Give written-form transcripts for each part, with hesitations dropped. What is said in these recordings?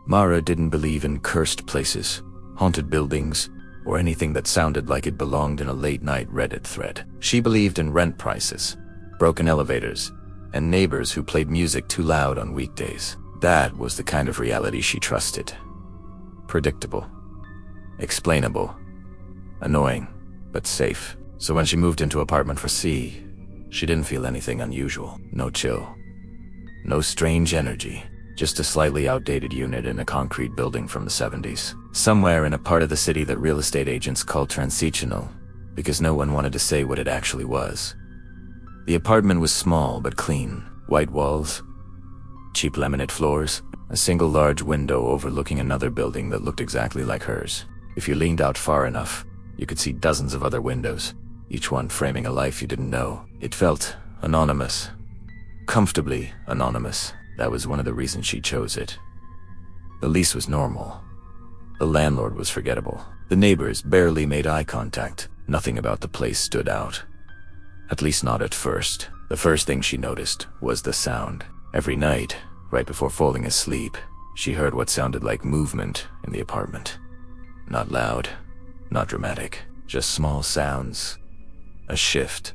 Mara didn't believe in cursed places, haunted buildings, or anything that sounded like it belonged in a late-night Reddit thread. She believed in rent prices, broken elevators, and neighbors who played music too loud on weekdays. That was the kind of reality she trusted. Predictable, explainable, annoying, but safe. So when she moved into apartment for C, she didn't feel anything unusual. No chill, no strange energy, just a slightly outdated unit in a concrete building from the 70s. Somewhere in a part of the city that real estate agents called transitional, because no one wanted to say what it actually was. The apartment was small but clean. White walls, cheap laminate floors, a single large window overlooking another building that looked exactly like hers. If you leaned out far enough, you could see dozens of other windows, each one framing a life you didn't know. It felt anonymous. Comfortably anonymous. That was one of the reasons she chose it. The lease was normal. The landlord was forgettable. The neighbors barely made eye contact. Nothing about the place stood out. At least not at first. The first thing she noticed was the sound. Every night, right before falling asleep, she heard what sounded like movement in the apartment. Not loud, not dramatic, just small sounds. A shift,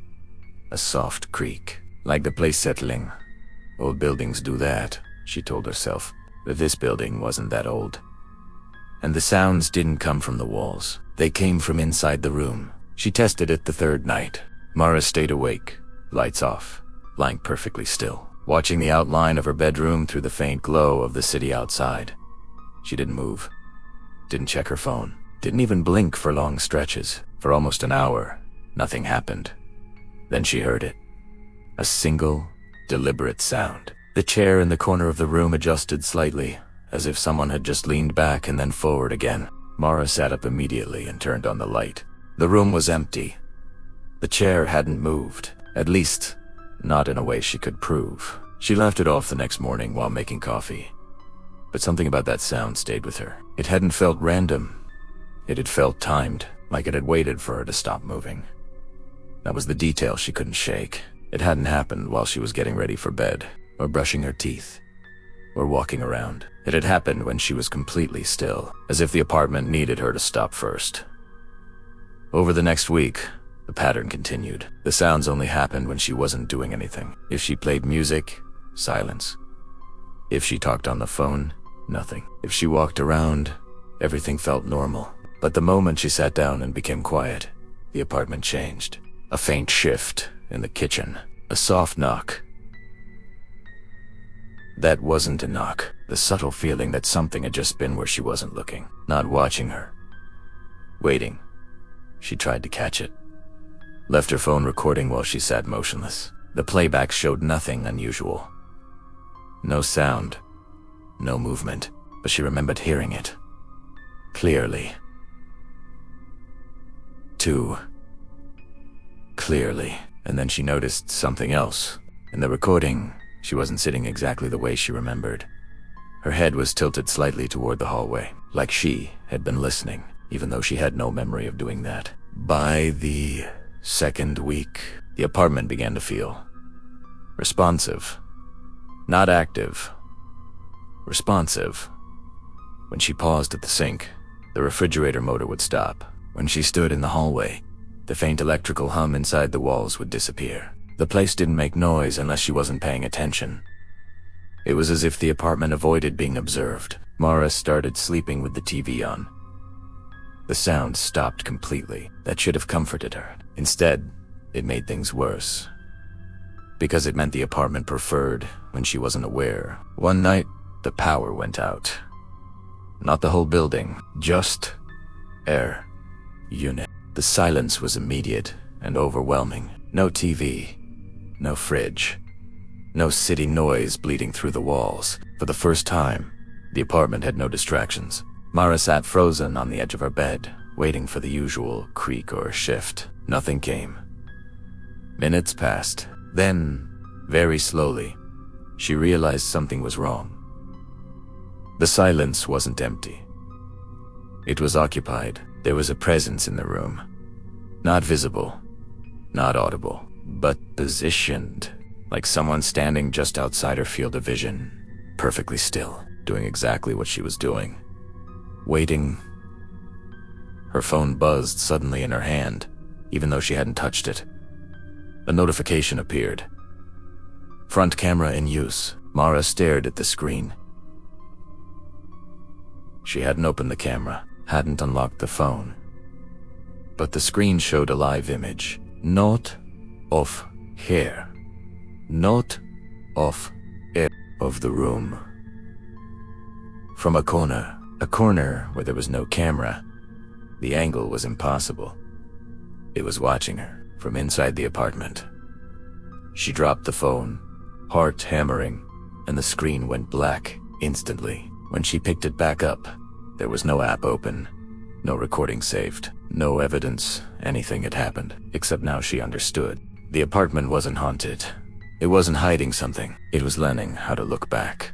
a soft creak, like the place settling. Old buildings do that, she told herself, but this building wasn't that old. And the sounds didn't come from the walls. They came from inside the room. She tested it the third night. Mara stayed awake, lights off, lying perfectly still, watching the outline of her bedroom through the faint glow of the city outside. She didn't move, didn't check her phone, didn't even blink for long stretches. For almost an hour, nothing happened. Then she heard it. A single, deliberate sound. The chair in the corner of the room adjusted slightly, as if someone had just leaned back and then forward again. Mara sat up immediately and turned on the light. The room was empty. The chair hadn't moved, at least not in a way she could prove. She laughed it off the next morning while making coffee. But something about that sound stayed with her. It hadn't felt random. It had felt timed, like it had waited for her to stop moving. That was the detail she couldn't shake. It hadn't happened while she was getting ready for bed, or brushing her teeth, or walking around. It had happened when she was completely still, as if the apartment needed her to stop first. Over the next week, the pattern continued. The sounds only happened when she wasn't doing anything. If she played music, silence. If she talked on the phone, nothing. If she walked around, everything felt normal. But the moment she sat down and became quiet, the apartment changed. A faint shift in the kitchen. A soft knock. That wasn't a knock. The subtle feeling that something had just been where she wasn't looking, not watching her. Waiting. She tried to catch it. Left her phone recording while she sat motionless. The playback showed nothing unusual. No sound. No movement. But she remembered hearing it. Clearly. Too clearly. And then she noticed something else. In the recording, she wasn't sitting exactly the way she remembered. Her head was tilted slightly toward the hallway, like she had been listening, even though she had no memory of doing that. By the second week, the apartment began to feel responsive. Not active. Responsive. When she paused at the sink, the refrigerator motor would stop. When she stood in the hallway, the faint electrical hum inside the walls would disappear. The place didn't make noise unless she wasn't paying attention. It was as if the apartment avoided being observed. Mara started sleeping with the TV on. The sound stopped completely. That should have comforted her. Instead, it made things worse. Because it meant the apartment preferred when she wasn't aware. One night, the power went out. Not the whole building, just air unit. The silence was immediate and overwhelming. No TV, no fridge, no city noise bleeding through the walls. For the first time, the apartment had no distractions. Mara sat frozen on the edge of her bed, waiting for the usual creak or shift. Nothing came. Minutes passed. Then, very slowly, she realized something was wrong. The silence wasn't empty. It was occupied. There was a presence in the room. Not visible, not audible, but positioned, like someone standing just outside her field of vision, perfectly still. doing exactly what she was doing. Waiting. Her phone buzzed suddenly in her hand, even though she hadn't touched it. A notification appeared. Front camera in use. Mara stared at the screen. She hadn't opened the camera, hadn't unlocked the phone. But the screen showed a live image. Not of hair. Not of air of the room. From a corner where there was no camera. The angle was impossible. It was watching her from inside the apartment. She dropped the phone, heart hammering, and the screen went black instantly. When she picked it back up, there was no app open, no recording saved, no evidence anything had happened, except now she understood. The apartment wasn't haunted. It wasn't hiding something. It was learning how to look back.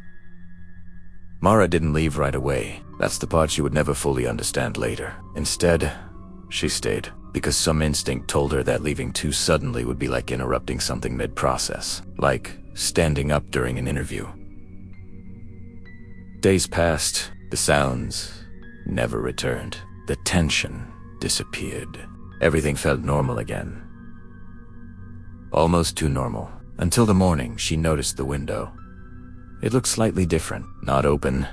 Mara didn't leave right away. That's the part she would never fully understand later. Instead, she stayed, because some instinct told her that leaving too suddenly would be like interrupting something mid-process, like standing up during an interview. Days passed. The sounds never returned. The tension disappeared. Everything felt normal again. Almost too normal. Until the morning, she noticed the window. It looked slightly different. Not open,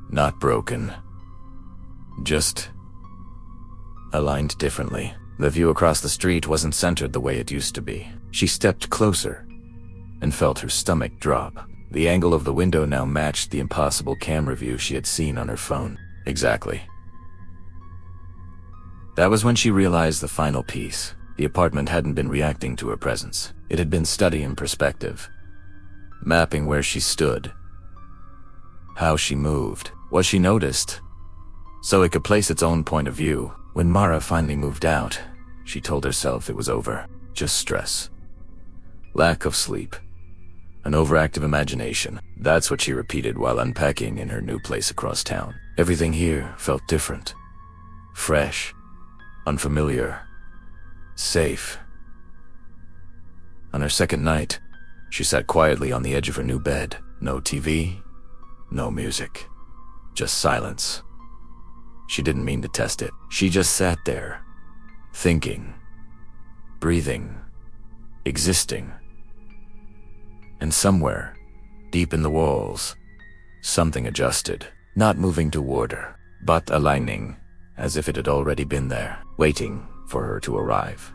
not broken. Just aligned differently. The view across the street wasn't centered the way it used to be. She stepped closer and felt her stomach drop. The angle of the window now matched the impossible camera view she had seen on her phone. Exactly. That was when she realized the final piece. The apartment hadn't been reacting to her presence. It had been studying perspective, mapping where she stood, how she moved, what she noticed, so it could place its own point of view. When Mara finally moved out, she told herself it was over. Just stress, lack of sleep, an overactive imagination. That's what she repeated while unpacking in her new place across town. Everything here felt different, fresh, unfamiliar, safe. On her second night, she sat quietly on the edge of her new bed. No TV, no music, just silence. She didn't mean to test it. She just sat there, thinking, breathing, existing. And somewhere, deep in the walls, something adjusted, not moving toward her, but aligning, as if it had already been there, waiting for her to arrive.